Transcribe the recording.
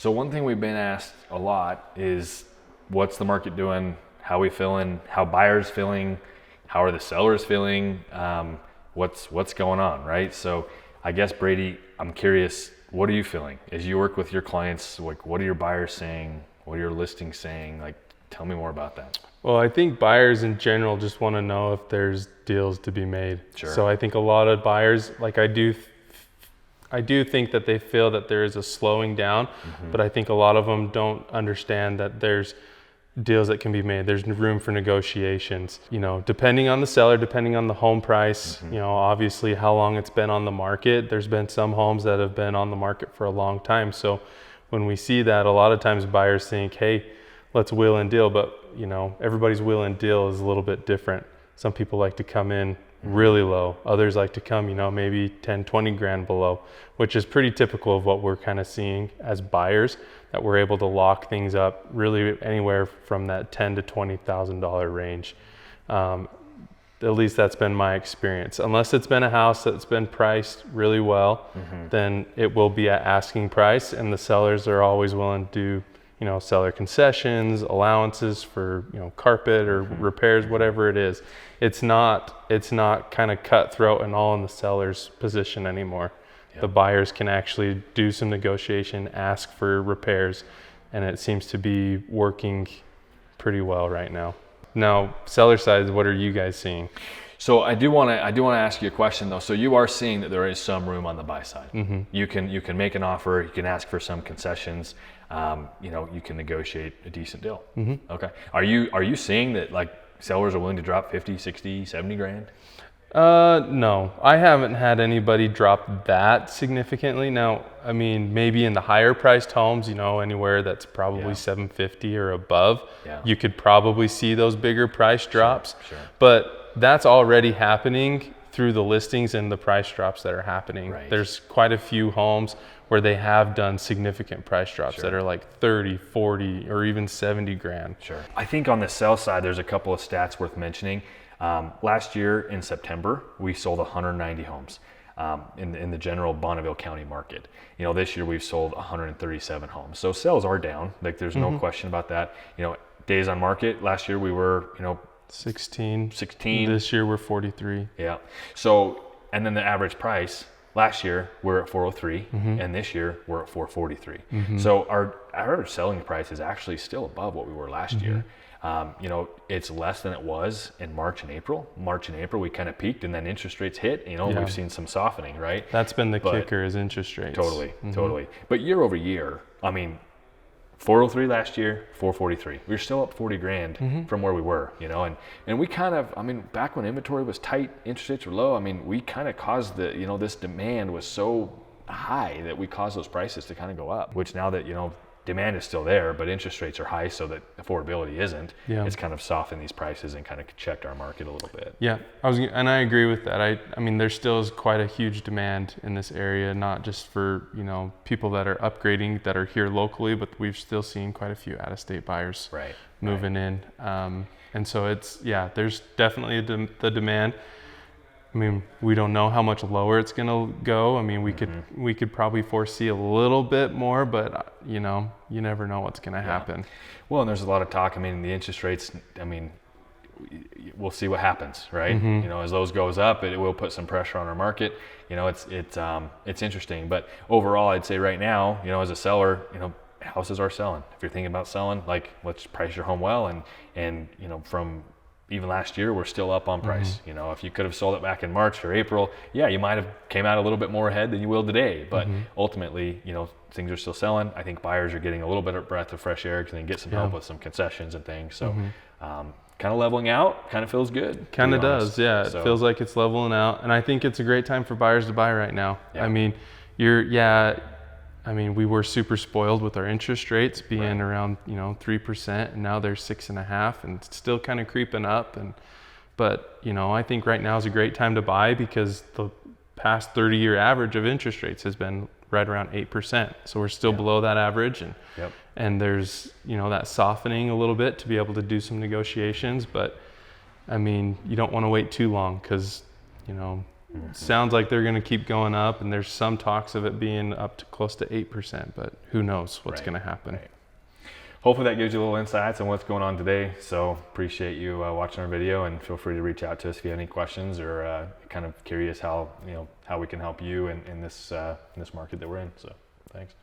So one thing we've been asked a lot is what's the market doing? How we feeling? How buyers feeling? How are the sellers feeling? What's going on, right? So I guess, Brady, I'm curious, what are you feeling as you work with your clients? Like, what are your buyers saying? What are your listings saying? Like, tell me more about that. Well, I think buyers in general just want to know if there's deals to be made. Sure. So I think a lot of buyers, like I do think that they feel that there is a slowing down, but I think a lot of them don't understand that there's deals that can be made. There's room for negotiations, depending on the seller, depending on the home price, obviously how long it's been on the market. There's been some homes that have been on the market for a long time. So when we see that, a lot of times buyers think, hey, let's wheel and deal, but everybody's wheel and deal is a little bit different. Some people like to come in really low. Others like to come, maybe 10, 20 grand below, which is pretty typical of what we're kind of seeing as buyers, that we're able to lock things up really anywhere from that $10,000 to $20,000 range. At least that's been my experience. Unless it's been a house that's been priced really well, then it will be at asking price, and the sellers are always willing to do seller concessions, allowances for, carpet or repairs, whatever it is. It's not kind of cutthroat and all in the seller's position anymore. Yep. The buyers can actually do some negotiation, ask for repairs, and it seems to be working pretty well right now. Now, seller side, what are you guys seeing? So I do want to ask you a question though. So you are seeing that there is some room on the buy side. You can make an offer. You can ask for some concessions. You can negotiate a decent deal. Okay. Are you seeing that like sellers are willing to drop 50, 60, 70 grand? No, I haven't had anybody drop that significantly. Now, I mean, maybe in the higher priced homes, anywhere that's probably 750 or above, you could probably see those bigger price drops. Sure. But that's already happening through the listings and the price drops that are happening. Right. There's quite a few homes where they have done significant price drops that are like 30, 40, or even 70 grand. Sure. I think on the sell side, there's a couple of stats worth mentioning. Last year in September, we sold 190 homes in the general Bonneville County market. This year we've sold 137 homes. So sales are down. Like there's no question about that. Days on market, last year we were, 16. 16. This year we're 43. Yeah. So, and then the average price last year we're at 403, and this year we're at 443. So our average selling price is actually still above what we were last year. It's less than it was in March and April. March and April we kind of peaked, and then interest rates hit. We've seen some softening, right? That's been the kicker, is interest rates. Totally. But year over year, 403 last year, 443. We were still up 40 grand from where we were, and we kind of, back when inventory was tight, interest rates were low. We kind of caused this demand was so high that we caused those prices to kind of go up, which now that, demand is still there, but interest rates are high so that affordability isn't. It's kind of softened these prices and kind of checked our market a little bit. Yeah, I agree with that. I mean, there still is quite a huge demand in this area, not just for, people that are upgrading that are here locally, but we've still seen quite a few out-of-state buyers moving in. And so there's definitely the demand. We don't know how much lower it's going to go. We could probably foresee a little bit more, but you never know what's going to happen. Well, and there's a lot of talk. The interest rates, we'll see what happens, right? As those goes up, it will put some pressure on our market. It's interesting, but overall, I'd say right now, as a seller, houses are selling. If you're thinking about selling, let's price your home well, and from even last year, we're still up on price. If you could have sold it back in March or April, you might have came out a little bit more ahead than you will today. But ultimately, things are still selling. I think buyers are getting a little bit of breath of fresh air because they can get some help with some concessions and things. So kind of leveling out, kind of feels good. Kind of does, yeah. It feels like it's leveling out. And I think it's a great time for buyers to buy right now. Yeah. We were super spoiled with our interest rates being around 3%, and now they're 6.5%, and it's still kind of creeping up. But I think right now is a great time to buy because the past 30-year average of interest rates has been right around 8%. So we're still below that average, and there's that softening a little bit to be able to do some negotiations. But you don't want to wait too long because sounds like they're going to keep going up, and there's some talks of it being up to close to 8%, but who knows what's going to happen. Right. Hopefully that gives you a little insights on what's going on today. So appreciate you watching our video, and feel free to reach out to us if you have any questions or kind of curious how we can help you in this market that we're in. So thanks.